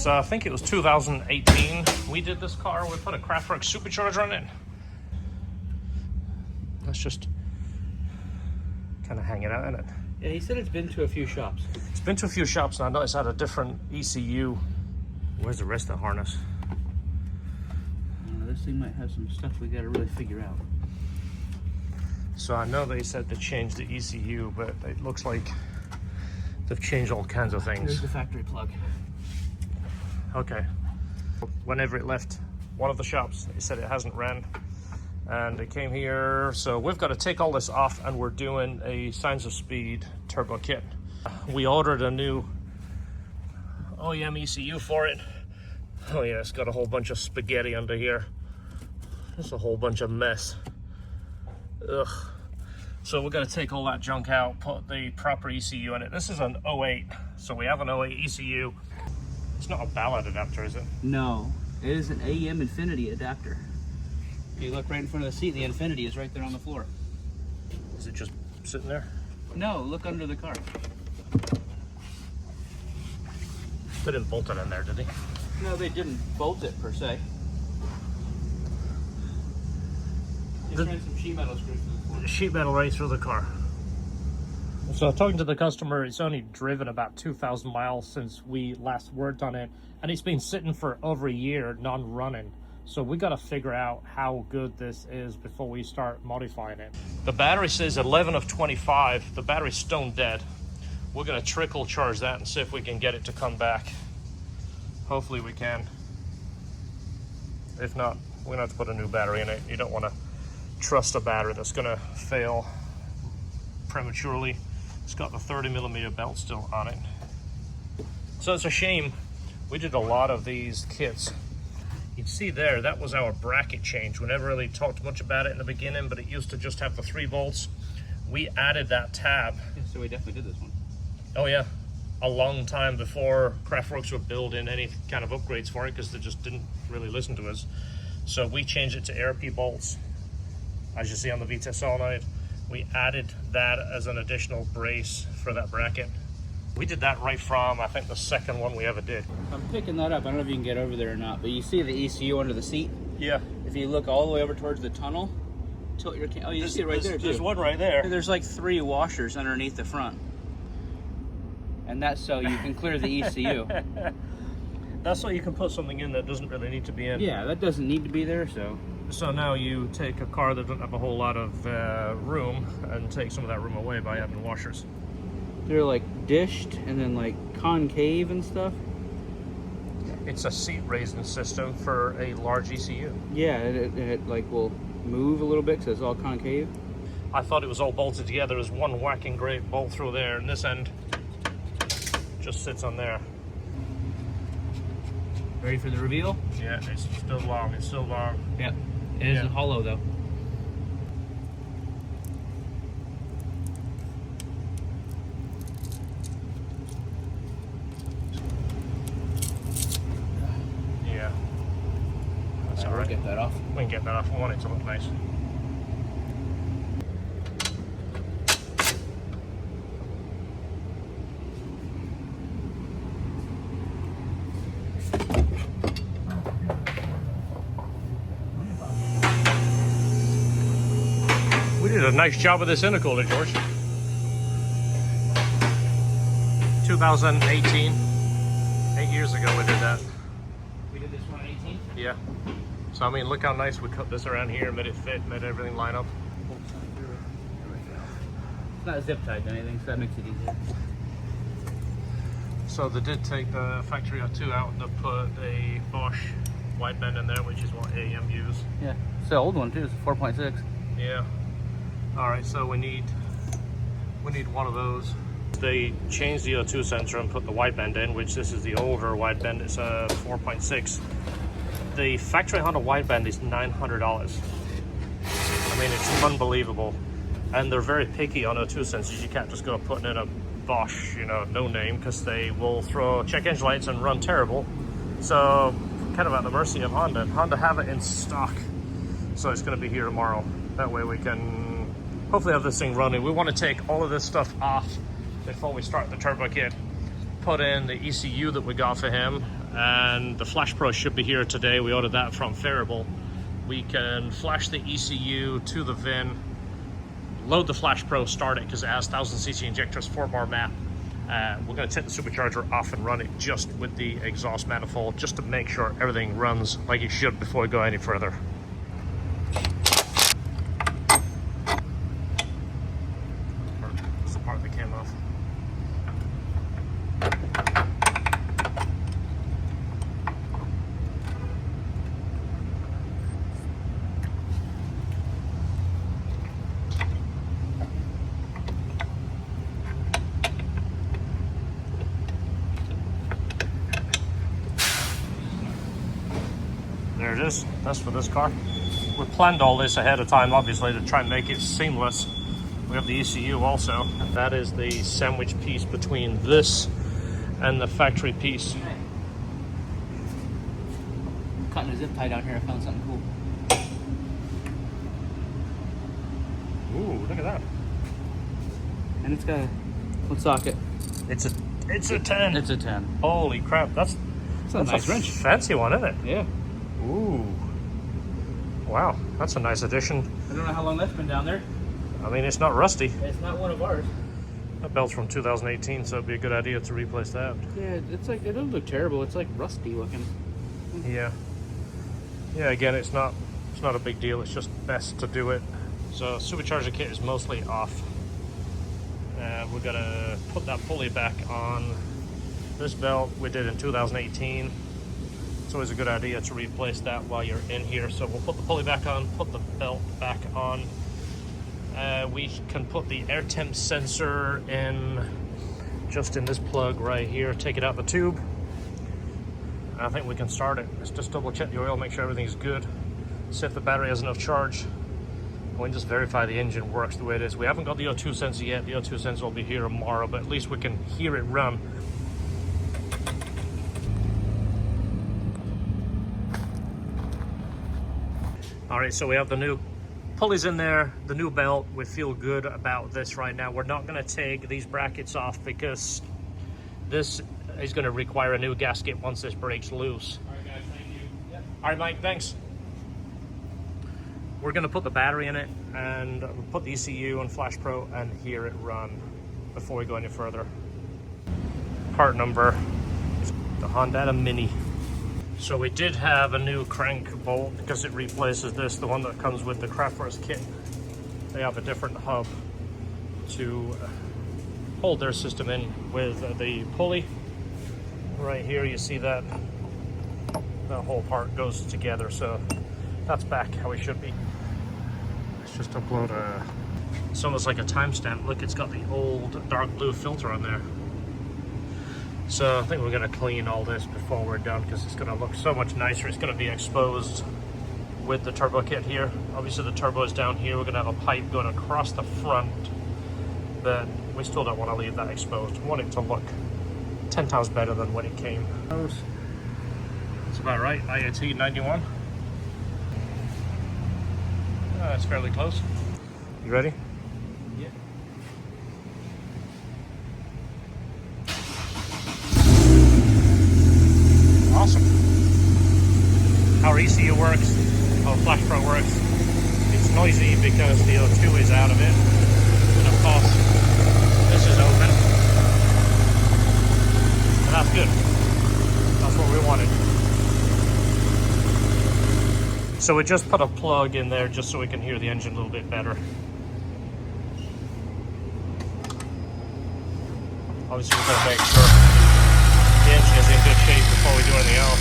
It's, I think it was 2018. We did this car. We put a Kraftwerk Supercharger on it. That's just kind of hanging out in it. Yeah, he said it's been to a few shops. It's been to a few shops, and I noticed it had a different ECU. Where's the rest of the harness? This thing might have some stuff we got to really figure out. So I know they said to change the ECU, but it looks like they've changed all kinds of things. There's the factory plug. Okay. Whenever it left one of the shops, it said it hasn't ran. And it came here, so we've got to take all this off, and we're doing a Signs of Speed turbo kit. We ordered a new OEM ECU for it. Oh yeah, it's got a whole bunch of spaghetti under here. It's a whole bunch of mess. Ugh. So we're going to take all that junk out, put the proper ECU in it. This is an 08, so we have an 08 ECU. It's not a ballad adapter, is it? No, it is an AM Infinity adapter. If you look right in front of the seat, the Infinity is right there on the floor. Is it just sitting there? No, look under the car. They didn't bolt it in there, did they? No, they didn't bolt it per se. They ran some sheet metal screws through the floor. Sheet metal right through the car. So talking to the customer, it's only driven about 2,000 miles since we last worked on it, and it's been sitting for over a year non-running. So we got to figure out how good this is before we start modifying it. The battery says 11 of 25. The battery's stone dead. We're going to trickle charge that and see if we can get it to come back. Hopefully we can. If not, we're going to have to put a new battery in it. You don't want to trust a battery that's going to fail prematurely. It's got the 30mm belt still on it. So it's a shame. We did a lot of these kits. You can see there, that was our bracket change. We never really talked much about it in the beginning, but it used to just have the 3 volts. We added that tab. Yeah, so we definitely did this one. Oh yeah, a long time before Kraftwerks were building any kind of upgrades for it, because they just didn't really listen to us. So we changed it to ARP bolts, as you see on the VTEC solenoid. We added that as an additional brace for that bracket. We did that right from, I think, the second one we ever did. I'm picking that up. I don't know if you can get over there or not, but you see the ECU under the seat? Yeah. If you look all the way over towards the tunnel, tilt your camera. Oh, you see it right there, too. There's one right there. There's like 3 washers underneath the front. And that's so you can clear the ECU. That's so you can put something in that doesn't really need to be in. Yeah, that doesn't need to be there, so. So now you take a car that doesn't have a whole lot of room and take some of that room away by having washers. They're like dished and then like concave and stuff. It's a seat raising system for a large ECU. Yeah, it like will move a little bit because it's all concave. I thought it was all bolted together as one whacking great bolt through there, and this end just sits on there. Ready for the reveal? Yeah, it's still long. It's still long. Yep. It isn't hollow though. Yeah. That's all right. We'll get that off. We can get that off. We want it to look nice. We did a nice job with this intercooler, George. 2018. 8 years ago we did that. We did this one in 18? Yeah. So I mean, look how nice we cut this around here, made it fit, made everything line up. It's not zip tied to anything, so that makes it easier. So they did take the factory R2 out and they put a Bosch wideband in there, which is what AM use. Yeah, it's the old one too. It's a 4.6. Yeah. All right, so we need one of those. They changed the O2 sensor and put the wideband in, which this is the older wideband. It's a 4.6. The factory Honda wideband is $900. I mean, it's unbelievable. And they're very picky on O2 sensors. You can't just go putting in a Bosch, you know, no name, because they will throw check engine lights and run terrible. So kind of at the mercy of Honda. Honda have it in stock, so it's going to be here tomorrow. That way we can hopefully have this thing running. We want to take all of this stuff off before we start the turbo kit, put in the ECU that we got for him, and the Flash Pro should be here today. We ordered that from Variable. We can flash the ECU to the VIN, load the Flash Pro, start it because it has 1000cc injectors, 4-bar map. We're going to take the supercharger off and run it just with the exhaust manifold, just to make sure everything runs like it should before we go any further. That's the part that came off. There it is. That's for this car. We planned all this ahead of time, obviously, to try and make it seamless. We have the ECU also. That is the sandwich piece between this and the factory piece. I'm cutting a zip tie down here. I found something cool. Ooh, look at that. And it's got a what socket? It's a 10. It's a 10. Holy crap, that's a nice wrench. Fancy one, isn't it? Yeah. Ooh. Wow, that's a nice addition. I don't know how long that's been down there. I mean, it's not rusty. It's not one of ours. That belt's from 2018, so it'd be a good idea to replace that. Yeah, it's like, it doesn't look terrible. It's like rusty looking. Yeah. Yeah, again, it's not a big deal. It's just best to do it. So supercharger kit is mostly off. We're gonna put that pulley back on. This belt we did in 2018. It's always a good idea to replace that while you're in here. So we'll put the pulley back on, put the belt back on. We can put the air temp sensor in just in this plug right here, take it out the tube. I think we can start it. Let's just double check the oil, make sure everything's good. See if the battery has enough charge. We can just verify the engine works the way it is. We haven't got the O2 sensor yet. The O2 sensor will be here tomorrow, but at least we can hear it run. All right, so we have the new pulleys in there, the new belt. We feel good about this right now. We're not gonna take these brackets off because this is gonna require a new gasket once this breaks loose. All right, guys, thank you. Yep. All right, Mike, thanks. We're gonna put the battery in it and put the ECU and Flash Pro and hear it run before we go any further. Part number is the Honda Mini. So we did have a new crank bolt because it replaces this, the one that comes with the Craftworks kit. They have a different hub to hold their system in with the pulley. Right here you see that whole part goes together, so that's back how it should be. Let's just upload it's almost like a timestamp. Look, it's got the old dark blue filter on there. So I think we're gonna clean all this before we're done because it's gonna look so much nicer. It's gonna be exposed with the turbo kit here. Obviously the turbo is down here. We're gonna have a pipe going across the front, but we still don't want to leave that exposed. We want it to look 10 times better than when it came. That's about right, IAT 91. That's fairly close. You ready? Yeah. Awesome. How our ECU works, how Flash Pro works. It's noisy because the O2 is out of it. And of course, this is open. And that's good. That's what we wanted. So we just put a plug in there just so we can hear the engine a little bit better. Obviously we're going to make sure the engine is in good shape before we do anything else.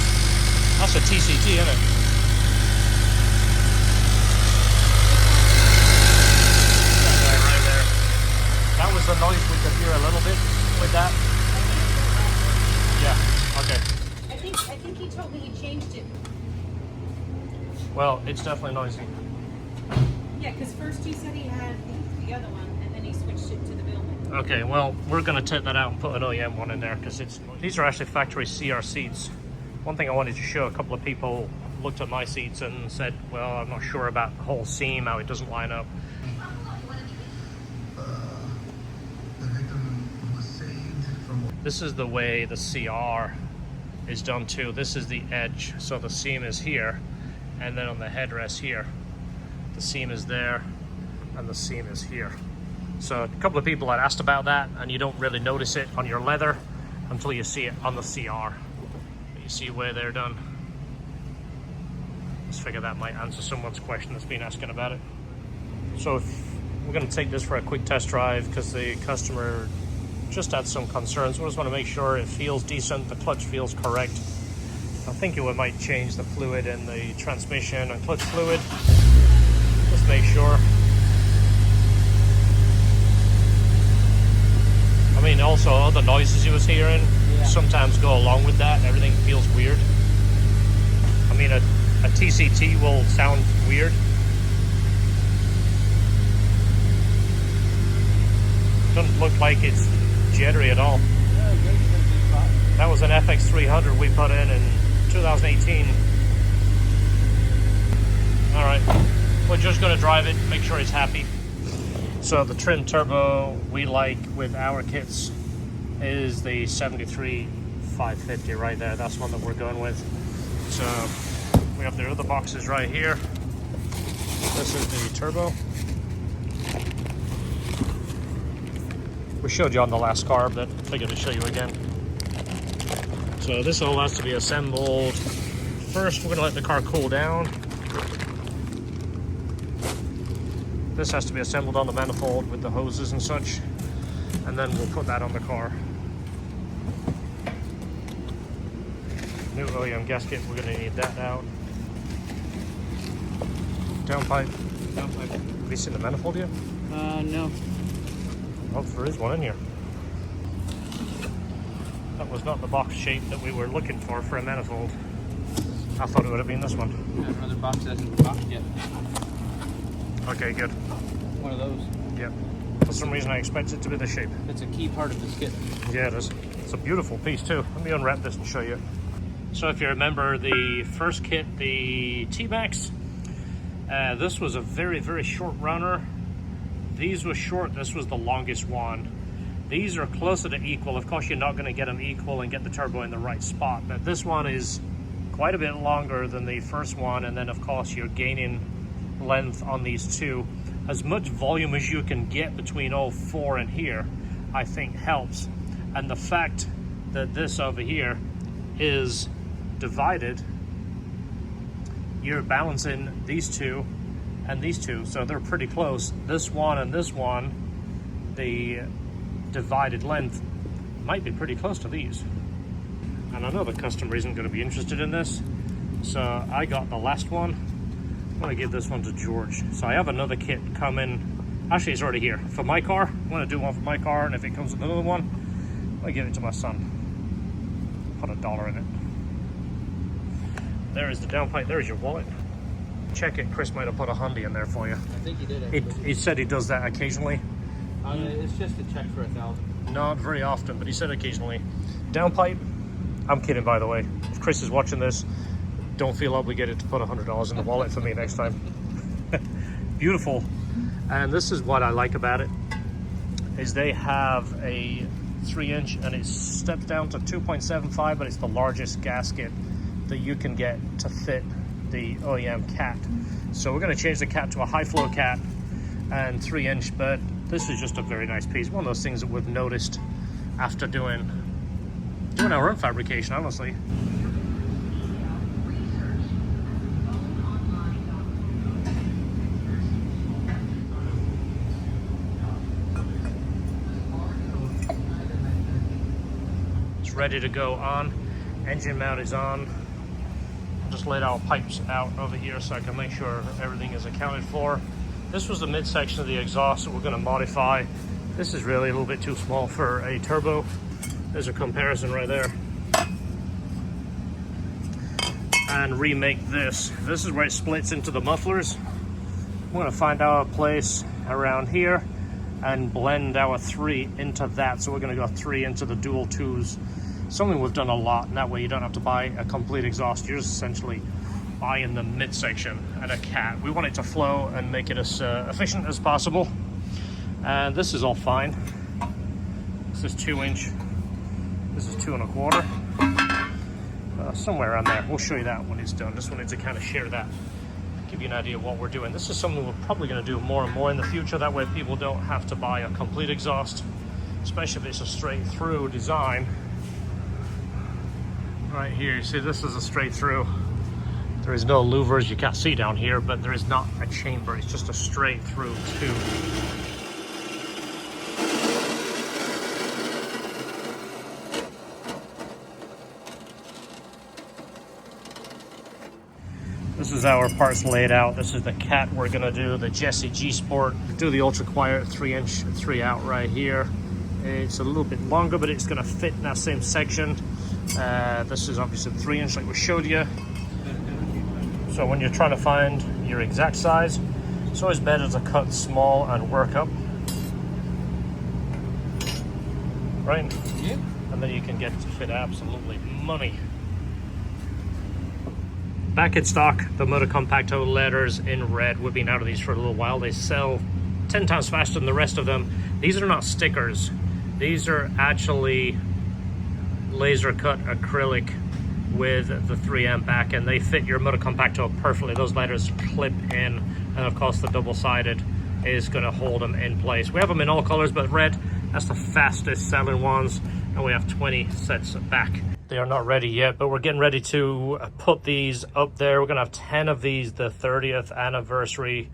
That's a TCT, isn't it? That guy right there. That was the noise we could hear a little bit with that. Yeah, okay. I think he told me he changed it. Well, it's definitely noisy. Yeah, because first he said he had the other one, and then he switched it to the Billman. Okay, well, we're going to take that out and put an OEM one in there because these are actually factory CR seats. One thing I wanted to show, a couple of people looked at my seats and said, well, I'm not sure about the whole seam, how it doesn't line up. This is the way the CR is done too. This is the edge, so the seam is here, and then on the headrest here, the seam is there, and the seam is here. So a couple of people had asked about that, and you don't really notice it on your leather until you see it on the CR. But you see where they're done. Just figure that might answer someone's question that's been asking about it. So we're going to take this for a quick test drive because the customer just had some concerns. We just want to make sure it feels decent, the clutch feels correct. I'm thinking we might change the fluid in the transmission and clutch fluid. Just make sure. I mean, also other noises he was hearing sometimes go along with that. Everything feels weird. I mean, a TCT will sound weird. Doesn't look like it's jittery at all. That was an FX300 we put in 2018. All right, we're just gonna drive it, make sure it's happy. So the trim turbo we like with our kits is the 73-550 right there. That's one that we're going with. So we have the other boxes right here. This is the turbo. We showed you on the last car, but figured to show you again. So this all has to be assembled. First, we're gonna let the car cool down. This has to be assembled on the manifold with the hoses and such, and then we'll put that on the car. New OEM gasket, we're gonna need that out. Downpipe. Downpipe. Have you seen the manifold yet? No. Oh, there is one in here. That was not the box shape that we were looking for a manifold. I thought it would have been this one. Yeah, another box hasn't been boxed yet. Okay, good. One of those. Yep. For some reason I expect it to be this shape. It's a key part of this kit. Yeah, it is. It's a beautiful piece too. Let me unwrap this and show you. So if you remember the first kit, the T-Max, this was a very, very short runner. These were short, this was the longest one. These are closer to equal. Of course, you're not gonna get them equal and get the turbo in the right spot, but this one is quite a bit longer than the first one, and then of course you're gaining length on these two. As much volume as you can get between all four and here, I think helps. And the fact that this over here is divided, you're balancing these two and these two, so they're pretty close. This one and this one, the divided length might be pretty close to these. And I know the customer isn't going to be interested in this, so I got the last one. I'm going to give this one to George. So I have another kit coming. Actually, it's already here for my car. I'm going to do one for my car, and if it comes with another one, I'm going to give it to my son. Put $1 in it. There is the downpipe. There's your wallet. Check it. Chris might have put $100 in there for you. I think he did. He said he does that occasionally. It's just a check for $1,000. Not very often, but he said occasionally. Downpipe. I'm kidding, by the way. If Chris is watching this, don't feel obligated to put $100 in the wallet for me next time. Beautiful. And this is what I like about it, is they have a 3-inch and it steps down to 2.75, but it's the largest gasket that you can get to fit the OEM cat. So we're going to change the cat to a high flow cat and 3-inch, but this is just a very nice piece. One of those things that we've noticed after doing our own fabrication, honestly. It's ready to go on. Engine mount is on. Just laid our pipes out over here so I can make sure everything is accounted for. This was the midsection of the exhaust that we're going to modify. This is really a little bit too small for a turbo. There's a comparison right there. And remake this. This is where it splits into the mufflers. We're going to find our place around here and blend our 3 into that. So we're going to go 3 into the dual 2s. Something we've done a lot, and that way you don't have to buy a complete exhaust. You're just essentially buying the midsection and a cat. We want it to flow and make it as efficient as possible. And this is all fine. This is 2-inch. This is 2 1/4. somewhere around there. We'll show you that when it's done. Just wanted to kind of share that, give you an idea of what we're doing. This is something we're probably going to do more and more in the future. That way people don't have to buy a complete exhaust, especially if it's a straight through design. Right here, you see this is a straight through. There is no louvers, you can't see down here, but there is not a chamber. It's just a straight through tube. This is our parts laid out. This is the cat we're gonna do, the Jesse G Sport. Do the ultra quiet 3-inch 3-out right here. It's a little bit longer, but it's gonna fit in that same section. This is obviously the 3-inch like we showed you. So when you're trying to find your exact size, it's always better to cut small and work up. Right? Yeah. And then you can get it to fit absolutely money. Back in stock, the Motor Compacto letters in red. We've been out of these for a little while. They sell 10 times faster than the rest of them. These are not stickers. These are actually laser cut acrylic with the 3M back, and they fit your Motor Compacto perfectly. Those letters clip in, and of course the double-sided is going to hold them in place. We have them in all colors, but red, that's the fastest selling ones, and we have 20 sets back. They are not ready yet, but we're getting ready to put these up there. We're going to have 10 of these, the 30th anniversary.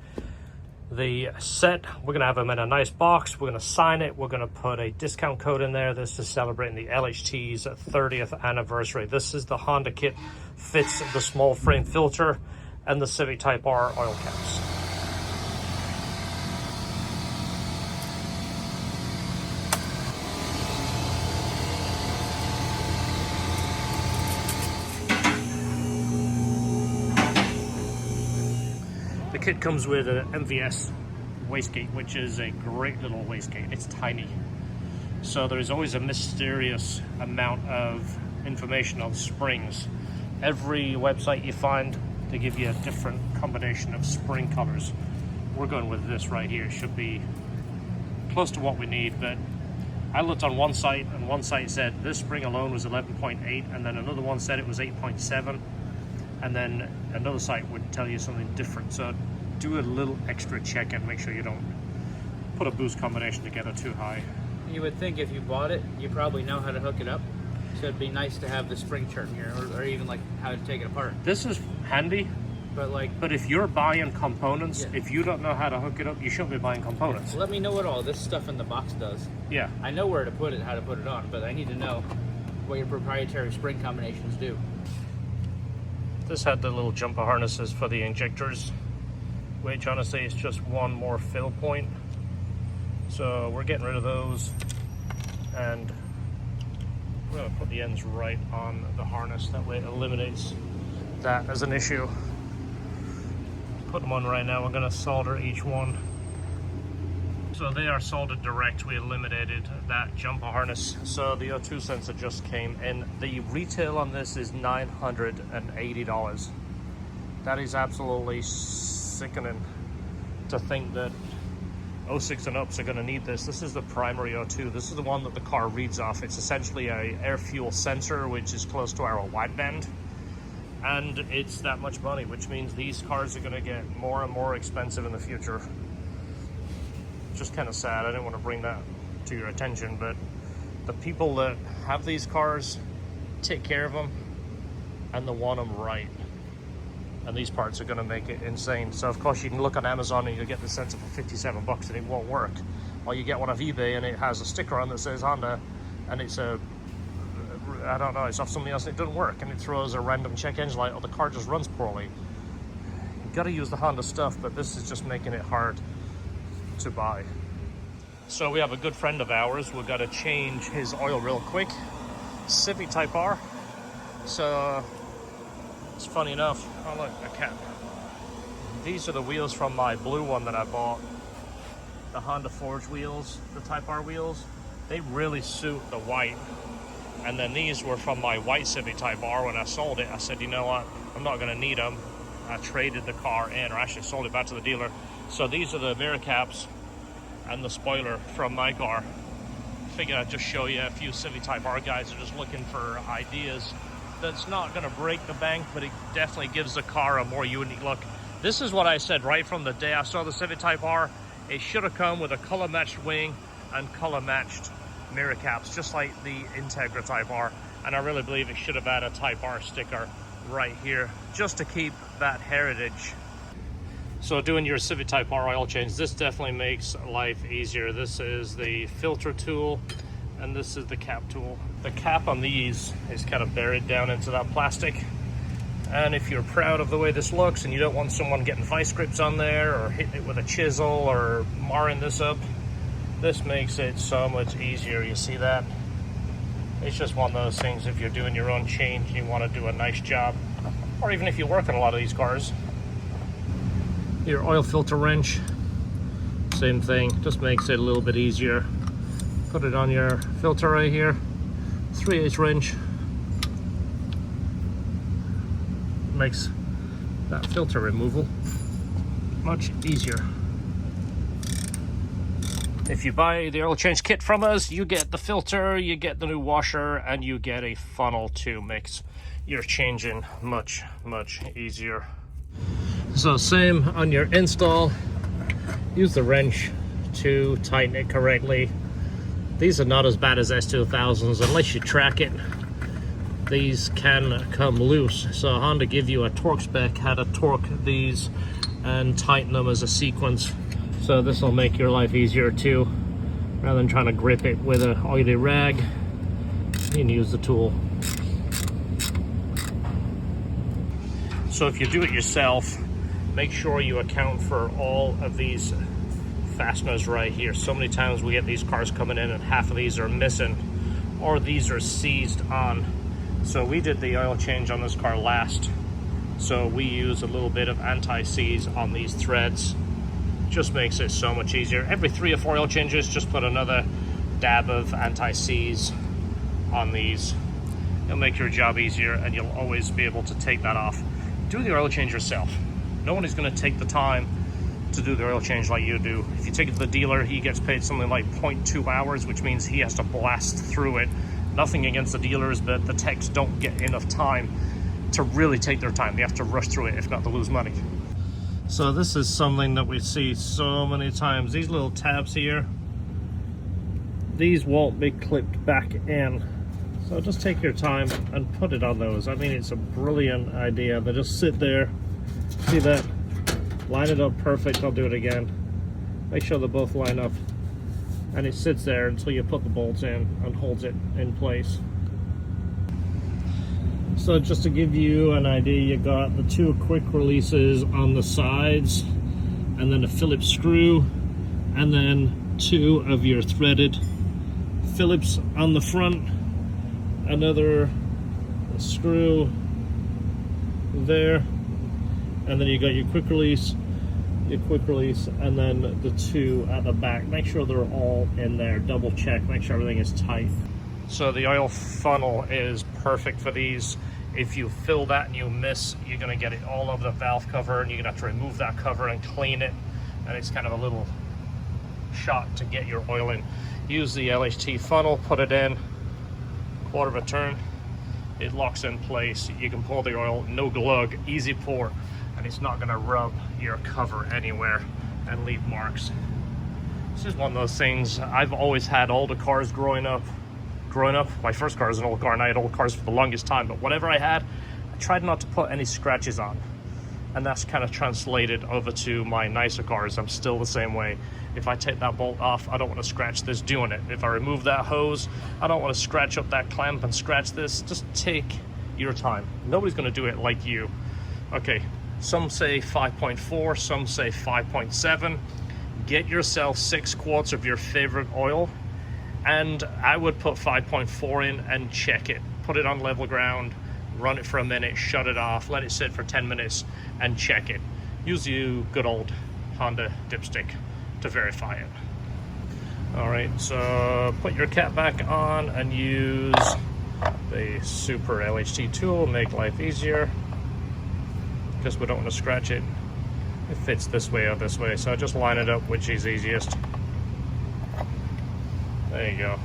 The set, we're going to have them in a nice box. We're going to sign it. We're going to put a discount code in there. This is celebrating the LHT's 30th anniversary. This is the Honda kit, fits the small frame filter and the Civic Type R oil caps. The kit comes with an MVS wastegate, which is a great little wastegate. It's tiny. So there is always a mysterious amount of information on springs. Every website you find, they give you a different combination of spring colors. We're going with this right here. It should be close to what we need, but I looked on one site, and one site said this spring alone was 11.8, and then another one said it was 8.7. And then another site would tell you something different. So do a little extra check and make sure you don't put a boost combination together too high. You would think if you bought it, you probably know how to hook it up. So it'd be nice to have the spring chart here, or even like how to take it apart. This is handy, But if you're buying components, yeah. if you don't know how to hook it up, you shouldn't be buying components. Let me know what all this stuff in the box does. Yeah. I know where to put it, how to put it on, but I need to know what your proprietary spring combinations do. This had the little jumper harnesses for the injectors, which honestly is just one more fill point. So we're getting rid of those, and we're going to put the ends right on the harness. That way it eliminates that as an issue. Put them on right now. We're going to solder each one. So they are soldered direct. We eliminated that jumper harness. So the O2 sensor just came in. The retail on this is $980. That is absolutely sickening to think that 06 and ups are going to need this. This is the primary O2. This is the one that the car reads off. It's essentially a air fuel sensor, which is close to our wideband. And it's that much money, which means these cars are going to get more and more expensive in the future. Just kind of sad. I didn't want to bring that to your attention, but the people that have these cars take care of them and they want them right. And these parts are going to make it insane. So of course you can look on Amazon and you'll get the sensor for 57 bucks and it won't work. Or you get one off eBay and it has a sticker on that says Honda and it's a, I don't know, it's off something else and it doesn't work, and it throws a random check engine light or the car just runs poorly. You've got to use the Honda stuff, but this is just making it hard to buy. So we have a good friend of ours. We've got to change his oil real quick. Civic Type R. So it's funny enough. Oh look, a cat. These are the wheels from my blue one that I bought. The Honda Forge wheels, the Type R wheels. They really suit the white. And then these were from my white Civic Type R. When I sold it, I said, you know what? I'm not going to need them. I traded the car in, or actually sold it back to the dealer. So these are the mirror caps and the spoiler from my car. Figured I'd just show you a few Civic Type R guys are just looking for ideas that's not going to break the bank, but it definitely gives the car a more unique look. This is what I said right from the day I saw the Civic Type R. It should have come with a color matched wing and color matched mirror caps, just like the Integra Type R. And I really believe it should have had a Type R sticker right here, just to keep that heritage. So doing your Civic Type R oil change, this definitely makes life easier. This is the filter tool, and this is the cap tool. The cap on these is kind of buried down into that plastic. And if you're proud of the way this looks and you don't want someone getting vice grips on there or hitting it with a chisel or marring this up, this makes it so much easier. You see that? It's just one of those things, if you're doing your own change and you want to do a nice job, or even if you work on a lot of these cars. Your oil filter wrench, same thing, just makes it a little bit easier. Put it on your filter right here, 3/8 wrench. Makes that filter removal much easier. If you buy the oil change kit from us, you get the filter, you get the new washer, and you get a funnel to makes your changing much easier. So same on your install, use the wrench to tighten it correctly. These are not as bad as S2000s unless you track it. These can come loose, so Honda give you a torque spec how to torque these and tighten them as a sequence. So this will make your life easier too. Rather than trying to grip it with an oily rag, you can use the tool. So if you do it yourself, make sure you account for all of these fasteners right here. So many times we get these cars coming in and half of these are missing, or these are seized on. So we did the oil change on this car last, so we use a little bit of anti-seize on these threads. Just makes it so much easier. Every 3 or 4 oil changes, just put another dab of anti-seize on these. It'll make your job easier, and you'll always be able to take that off. Do the oil change yourself. No one is going to take the time to do the oil change like you do. If you take it to the dealer, he gets paid something like 0.2 hours, which means he has to blast through it. Nothing against the dealers, but the techs don't get enough time to really take their time. They have to rush through it, if not to lose money. So this is something that we see so many times. These little tabs here, these won't be clipped back in. So just take your time and put it on those. I mean, it's a brilliant idea. They just sit there. See that? Line it up perfect. I'll do it again. Make sure they both line up. And it sits there until you put the bolts in and holds it in place. So just to give you an idea, you got the 2 quick releases on the sides, and then a Phillips screw, and then 2 of your threaded Phillips on the front, another screw there, and then you got your quick release, and then the 2 at the back. Make sure they're all in there, double check, make sure everything is tight. So the oil funnel is perfect for these. If you fill that and you miss, you're gonna get it all over the valve cover, and you're gonna have to remove that cover and clean it, and it's kind of a little shot to get your oil in. Use the LHT funnel, put it in, 1/4 of a turn, it locks in place. You can pour the oil, no glug, easy pour, and it's not gonna rub your cover anywhere and leave marks. This is one of those things, I've always had older cars growing up. My first car was an old car, and I had old cars for the longest time, but whatever I had, I tried not to put any scratches on. And that's kind of translated over to my nicer cars. I'm still the same way. If I take that bolt off, I don't want to scratch this doing it. If I remove that hose, I don't want to scratch up that clamp and scratch this. Just take your time. Nobody's going to do it like you. Okay, some say 5.4, some say 5.7. Get yourself 6 quarts of your favorite oil, and I would put 5.4 in and check it. Put it on level ground, run it for a minute, shut it off, let it sit for 10 minutes, and check it. Use your good old Honda dipstick to verify it. All right, so put your cap back on and use the Super LHT tool, make life easier, because we don't want to scratch it. It fits this way or this way, so just line it up, which is easiest. There you go.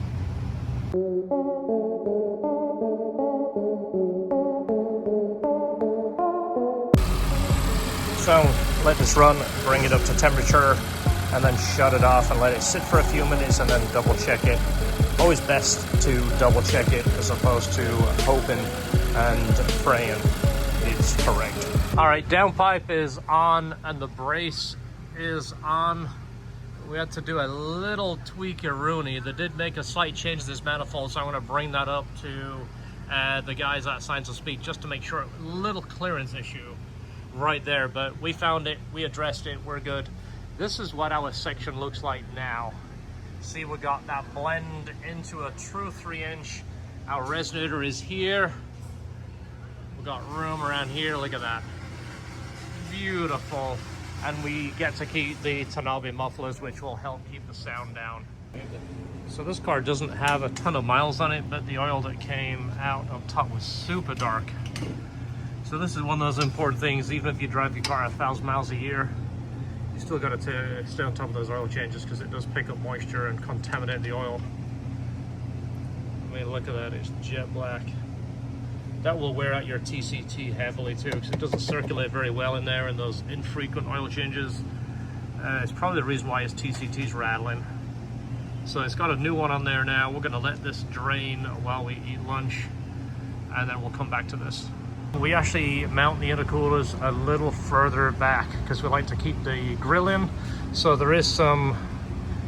So let this run, bring it up to temperature, and then shut it off and let it sit for a few minutes and then double check it. Always best to double check it as opposed to hoping and praying it's correct. All right, downpipe is on and the brace is on. We had to do a little tweakeroonie. They did make a slight change to this manifold, so I'm going to bring that up to the guys at Science of Speed just to make sure. A little clearance issue right there, but we found it, we addressed it, we're good. This is what our section looks like now. See, we got that blend into a true 3-inch. Our resonator is here. We got room around here, look at that. Beautiful. And we get to keep the Tanabe mufflers, which will help keep the sound down. So this car doesn't have a ton of miles on it, but the oil that came out of top was super dark. So this is one of those important things. Even if you drive your car 1,000 miles a year, you still got to stay on top of those oil changes because it does pick up moisture and contaminate the oil. I mean, look at that, it's jet black. That will wear out your TCT heavily too, because it doesn't circulate very well in there, and those infrequent oil changes. It's probably the reason why his TCT's rattling. So it's got a new one on there now. We're gonna let this drain while we eat lunch, and then we'll come back to this. We actually mount the intercoolers a little further back because we like to keep the grill in. So there is some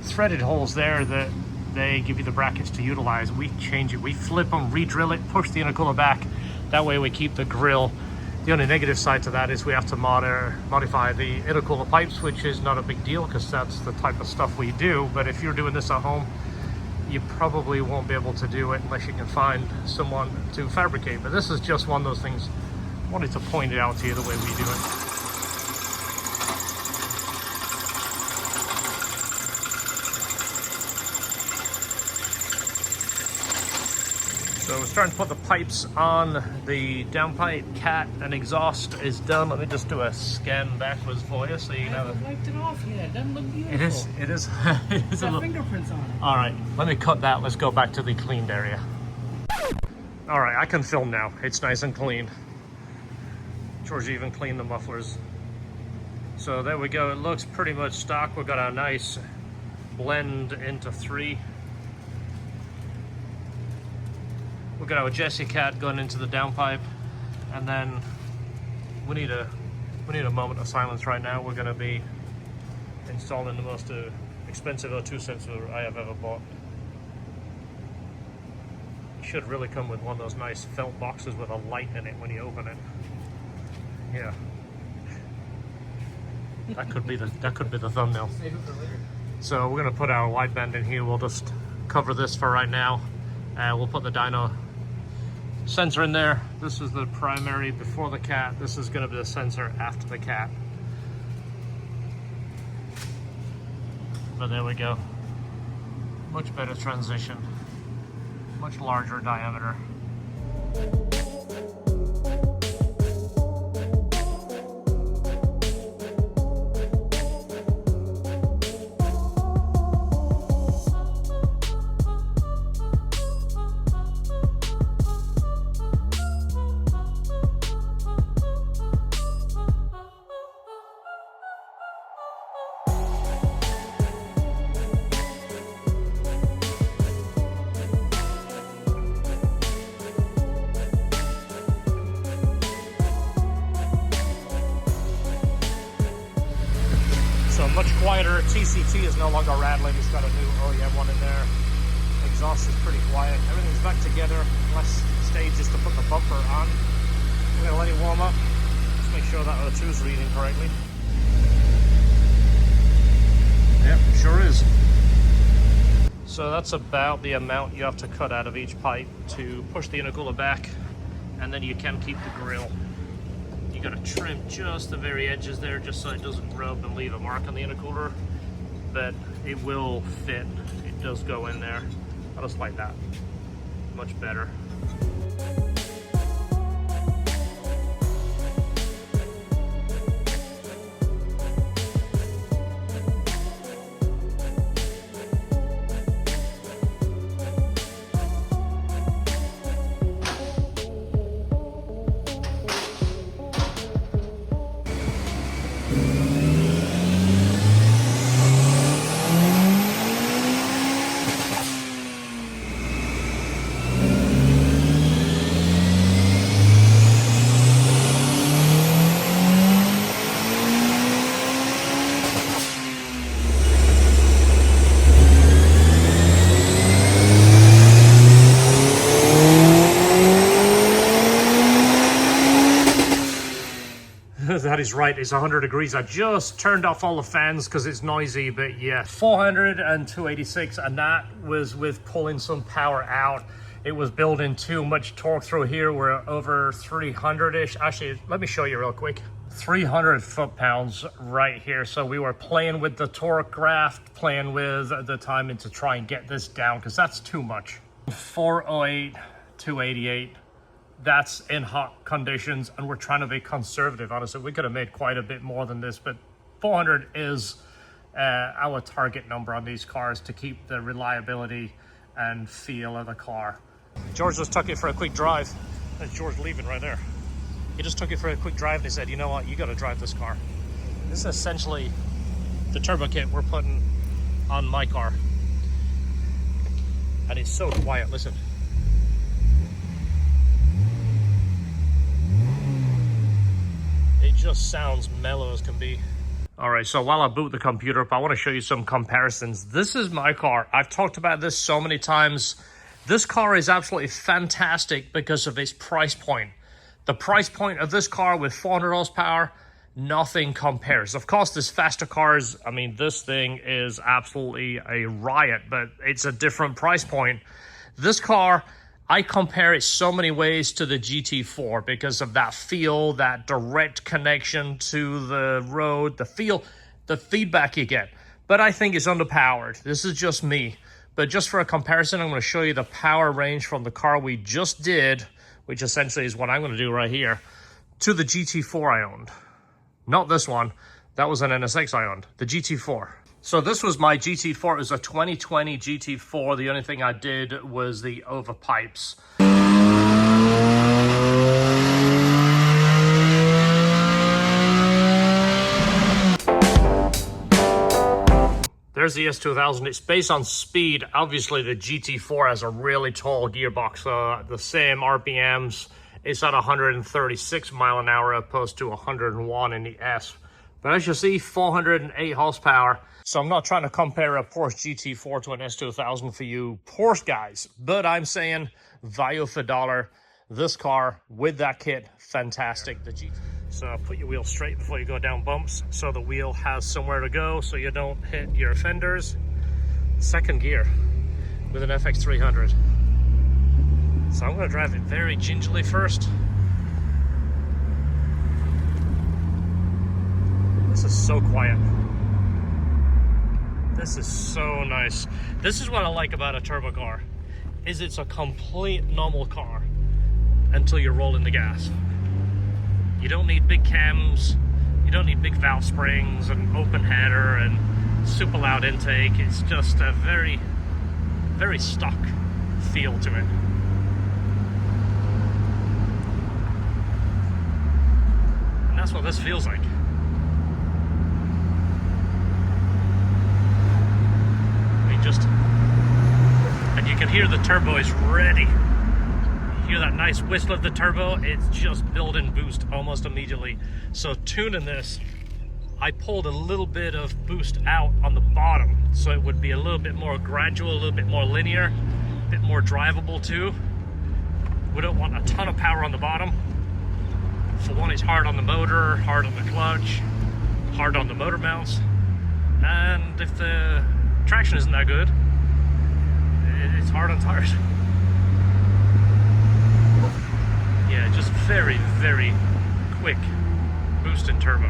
threaded holes there that they give you the brackets to utilize. We change it, we flip them, re-drill it, push the intercooler back. That way we keep the grill. The only negative side to that is we have to modify the intercooler pipes, which is not a big deal because that's the type of stuff we do. But if you're doing this at home, you probably won't be able to do it unless you can find someone to fabricate. But this is just one of those things. I wanted to point it out to you the way we do it. So we're starting to put the pipes on. The downpipe, cat, and exhaust is done. Let me just do a scan backwards for you so you can have a... wiped it off yet. It doesn't look beautiful. It is, it is. It's got fingerprints on it. All right, let me cut that. Let's go back to the cleaned area. All right, I can film now. It's nice and clean. George even cleaned the mufflers. So there we go. It looks pretty much stock. We've got a nice blend into 3. We've got our Jesse Cat going into the downpipe, and then we need a moment of silence right now. We're going to be installing the most expensive O2 sensor I have ever bought. It should really come with one of those nice felt boxes with a light in it when you open it. Yeah, that could be the thumbnail. Save it for later. So we're going to put our wideband in here. We'll just cover this for right now. We'll put the dyno sensor in there. This is the primary before the cat. This is going to be the sensor after the cat. But there we go. Much better transition. Much larger diameter. Much quieter. TCT is no longer rattling. It's got a new OEM one in there. Exhaust is pretty quiet. Everything's back together. Last stage is to put the bumper on. We're going to let it warm up. Just make sure that O2 is reading correctly. Yep, sure is. So that's about the amount you have to cut out of each pipe to push the intercooler back, and then you can keep the grill. You gotta trim just the very edges there, just so it doesn't rub and leave a mark on the intercooler, but it will fit. It does go in there. I just like that. Much better. That is right, it's 100 degrees. I just turned off all the fans because it's noisy, but yeah. 400 and 286, and that was with pulling some power out. It was building too much torque through here. We're over 300-ish. Actually, let me show you real quick. 300 foot-pounds right here. So we were playing with the torque graph, playing with the timing to try and get this down, because that's too much. 408, 288. That's in hot conditions, and we're trying to be conservative. Honestly, we could have made quite a bit more than this, but 400 is our target number on these cars to keep the reliability and feel of the car. George just took it for a quick drive. That's George leaving right there. He just took it for a quick drive and he said, you know what, you got to drive this car. This is essentially the turbo kit we're putting on my car. And it's so quiet, listen. It just sounds mellow as can be. All right, so while I boot the computer up, I want to show you some comparisons. This is my car. I've talked about this so many times. This car is absolutely fantastic because of its price point. The price point of this car with 400 horsepower, nothing compares. Of course, there's faster cars. I mean, this thing is absolutely a riot, but it's a different price point. This car, I compare it so many ways to the GT4 because of that feel, that direct connection to the road, the feel, the feedback you get. But I think it's underpowered. This is just me. But just for a comparison, I'm going to show you the power range from the car we just did, which essentially is what I'm going to do right here, to the GT4 I owned. Not this one. That was an NSX I owned. The GT4. So this was my GT4. It was a 2020 GT4. The only thing I did was the overpipes. There's the S2000. It's based on speed. Obviously, the GT4 has a really tall gearbox. The same RPMs. It's at 136 mile an hour opposed to 101 in the S. But as you see, 408 horsepower. So I'm not trying to compare a Porsche GT4 to an S2000 for you Porsche guys. But I'm saying value for dollar. This car with that kit, fantastic. The GT. So put your wheel straight before you go down bumps so the wheel has somewhere to go so you don't hit your fenders. Second gear with an FX300. So I'm going to drive it very gingerly first. This is so quiet. This is so nice. This is what I like about a turbo car, is it's a complete normal car until you're rolling the gas. You don't need big cams, you don't need big valve springs and open header and super loud intake. It's just a very, very stock feel to it. And that's what this feels like. I mean, just, and you can hear the turbo is ready. Hear that nice whistle of the turbo. It's just building boost almost immediately. So tuning this, I pulled a little bit of boost out on the bottom so it would be a little bit more gradual, a little bit more linear, a bit more drivable too. We don't want a ton of power on the bottom. For one, it's hard on the motor, hard on the clutch, hard on the motor mounts, and if the traction isn't that good, it's hard on tires. Yeah, just very, very quick boost and turbo.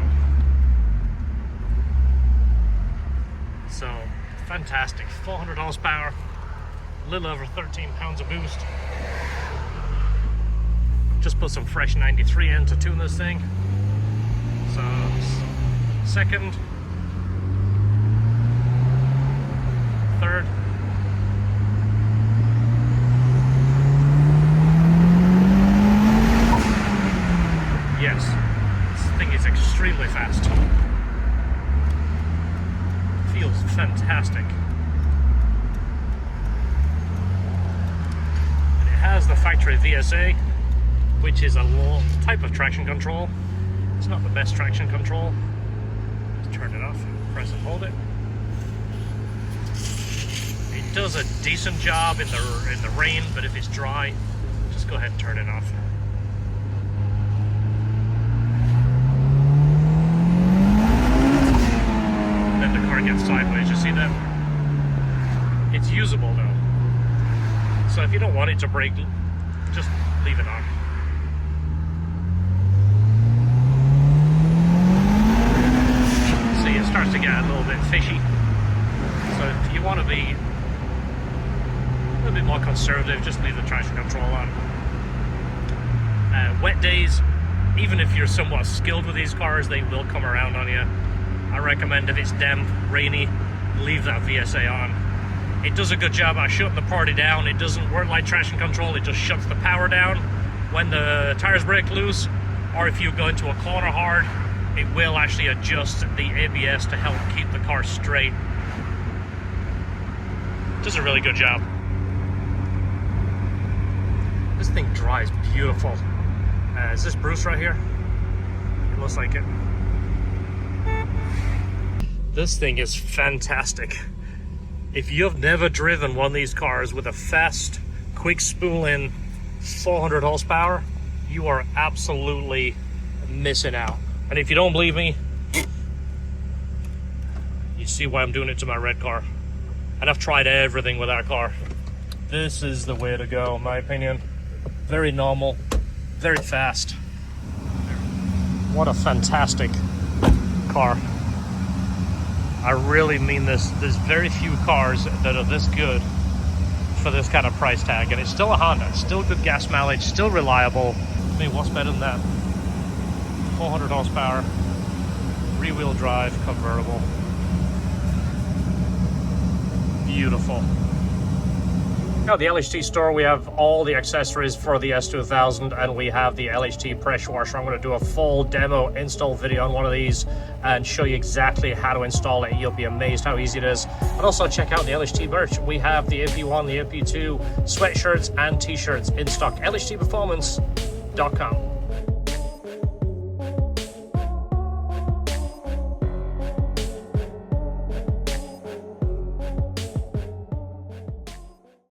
So, fantastic. 400 horsepower, a little over 13 pounds of boost. Just put some fresh 93 in to tune this thing. So, second, third. Yes, this thing is extremely fast. Feels fantastic. And it has the factory VSA, which is a type of traction control. It's not the best traction control. Just turn it off, press and hold it. It does a decent job in the rain, but if it's dry, just go ahead and turn it off. want it to brake, just leave it on. See, it starts to get a little bit fishy. So if you want to be a little bit more conservative, just leave the traction control on. Wet days, even if you're somewhat skilled with these cars, they will come around on you. I recommend if it's damp, rainy, leave that VSA on. It does a good job at shutting the party down. It doesn't work like traction control, it just shuts the power down when the tires break loose, or if you go into a corner hard, it will actually adjust the ABS to help keep the car straight. Does a really good job. This thing drives beautiful. Is this Bruce right here? It looks like it. This thing is fantastic. If you've never driven one of these cars with a fast, quick spool-in 400 horsepower, you are absolutely missing out. And if you don't believe me, you see why I'm doing it to my red car. And I've tried everything with that car. This is the way to go, in my opinion. Very normal, very fast. What a fantastic car. I really mean this. There's very few cars that are this good for this kind of price tag. And it's still a Honda. It's still good gas mileage, still reliable. I mean, what's better than that? 400 horsepower, rear-wheel drive, convertible. Beautiful. Now, the LHT store, we have all the accessories for the S2000, and we have the LHT pressure washer. I'm going to do a full demo install video on one of these and show you exactly how to install it. You'll be amazed how easy it is. And also check out the LHT merch. We have the AP1, the AP2 sweatshirts and t-shirts in stock. LHTperformance.com.